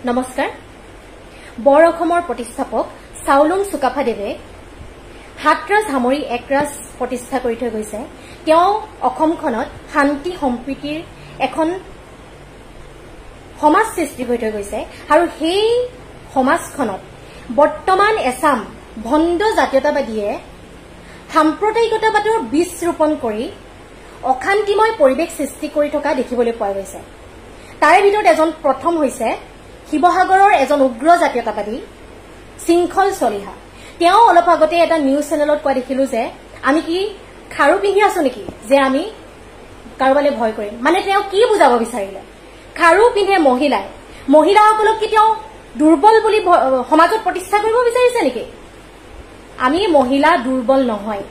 নমস্কাৰ বৰ অসমৰ প্ৰতিষ্ঠাপক চাউলুং চুকাফাদেৱে হাতৰাজ সামৰি একৰাজ প্ৰতিষ্ঠা কৰি থৈ গৈছে। তেওঁ অসমখনত শান্তি সম্প্ৰীতিৰ এখন সমাজ সৃষ্টি কৰি থৈ গৈছে আৰু সেই সমাজখনত বৰ্তমান এছাম ভণ্ড জাতীয়তাবাদীয়ে সাম্প্ৰদায়িকতাবাদৰ বীজ ৰোপণ কৰি অশান্তিময় পৰিৱেশ সৃষ্টি কৰি থকা দেখিবলৈ পোৱা গৈছে। তাৰে ভিতৰত এজন প্ৰথম হৈছে শিৱসাগৰৰ এজন উগ্ৰ জাতীয়তাবাদী শৃংখল চলিহা। তেওঁ অলপ আগতে এটা নিউজ চেনেলত কোৱা দেখিলো যে আমি কি খাৰু পিন্ধি আছো নেকি যে আমি কাৰোবালৈ ভয় কৰিম। মানে তেওঁ কি বুজাব বিচাৰিলে? খাৰু পিন্ধে মহিলাসকলক কি তেওঁ দুৰ্বল বুলি সমাজত প্ৰতিষ্ঠা কৰিব বিচাৰিছে নেকি? আমি মহিলা দুৰ্বল নহয়,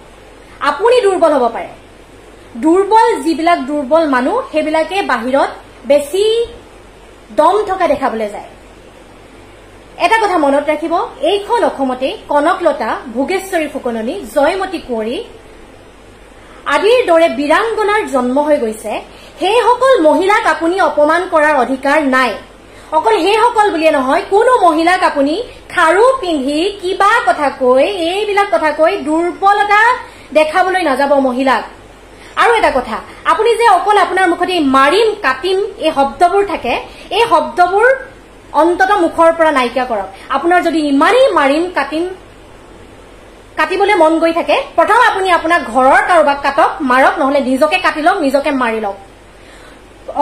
আপুনি দুৰ্বল হ'ব পাৰে। দুৰ্বল যিবিলাক দুৰ্বল মানুহ সেইবিলাকে বাহিৰত বেছি দম থকা দেখাবলৈ যায়। এটা কথা মনত ৰাখিব, এইখন অসমতে কনকলতা, ভোগেশ্বৰী ফুকননী, জয়মতী কুঁৱৰী আদিৰ দৰে বীৰাংগনাৰ জন্ম হৈ গৈছে। সেইসকল মহিলাক আপুনি অপমান কৰাৰ অধিকাৰ নাই। অকল সেইসকল বুলিয়ে নহয়, কোনো মহিলাক আপুনি খাৰু পিন্ধি কিবা কথা কৈ এইবিলাক কথা কৈ দুৰ্বলতা দেখাবলৈ নাযাব মহিলাক। আৰু এটা কথা, আপুনি যে অকল আপোনাৰ মুখতে মাৰিম কাটিম এই শব্দবোৰ থাকে, এই শব্দবোৰ অন্তত মুখৰ পৰা নাইকিয়া কৰক। আপোনাৰ যদি ইমানেই মাৰিম কাটিবলৈ মন গৈ থাকে, প্ৰথম আপুনি আপোনাৰ ঘৰৰ কাৰোবাক কাটক, মাৰক, নহলে নিজকে কাটি লওক, নিজকে মাৰি লওক।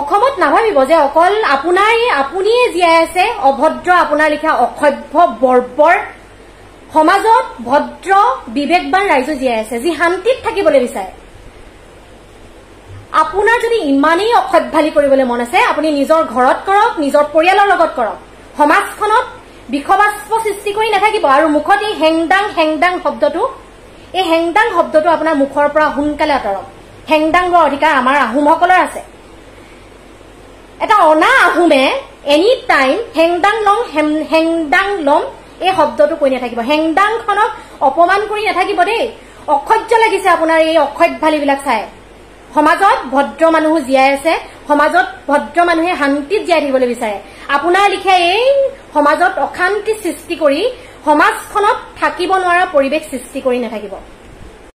অসমত নাভাবিব যে অকল আপুনিয়ে জীয়াই আছে অভদ্ৰ, আপোনাৰ লিখা অসভ্য বৰ্বৰ সমাজত ভদ্ৰ বিবেকবান ৰাইজো জীয়াই আছে যি শান্তিত থাকিবলৈ বিচাৰে। আপোনাৰ যদি ইমানেই অসভ্যালি কৰিবলৈ মন আছে, আপুনি নিজৰ ঘৰত কৰক, নিজৰ পৰিয়ালৰ লগত কৰক। সমাজখনত বিষবাষ্প সৃষ্টি কৰি নাথাকিব। আৰু মুখত এই হেংদাং শব্দটো আপোনাৰ মুখৰ পৰা সোনকালে আঁতৰক। হেংদাং লোৱাৰ অধিকাৰ আমাৰ আহোমসকলৰ আছে। এটা অনা আহোমে এনি টাইম হেংদাং লম এই শব্দটো কৈ নাথাকিব। হেংদাংখনক অপমান কৰি নাথাকিব দেই। অসহ্য লাগিছে আপোনাৰ এই অসভ্যালিবিলাক চাই। সমাজত ভদ্ৰ মানুহ জীয়াই আছে, সমাজত ভদ্ৰ মানুহে শান্তিত জীয়াই থাকিবলৈ বিচাৰে। আপোনাৰ লিখা এই সমাজত অশান্তি সৃষ্টি কৰি সমাজখনত থাকিব নোৱাৰা পৰিৱেশ সৃষ্টি কৰি নাথাকিব।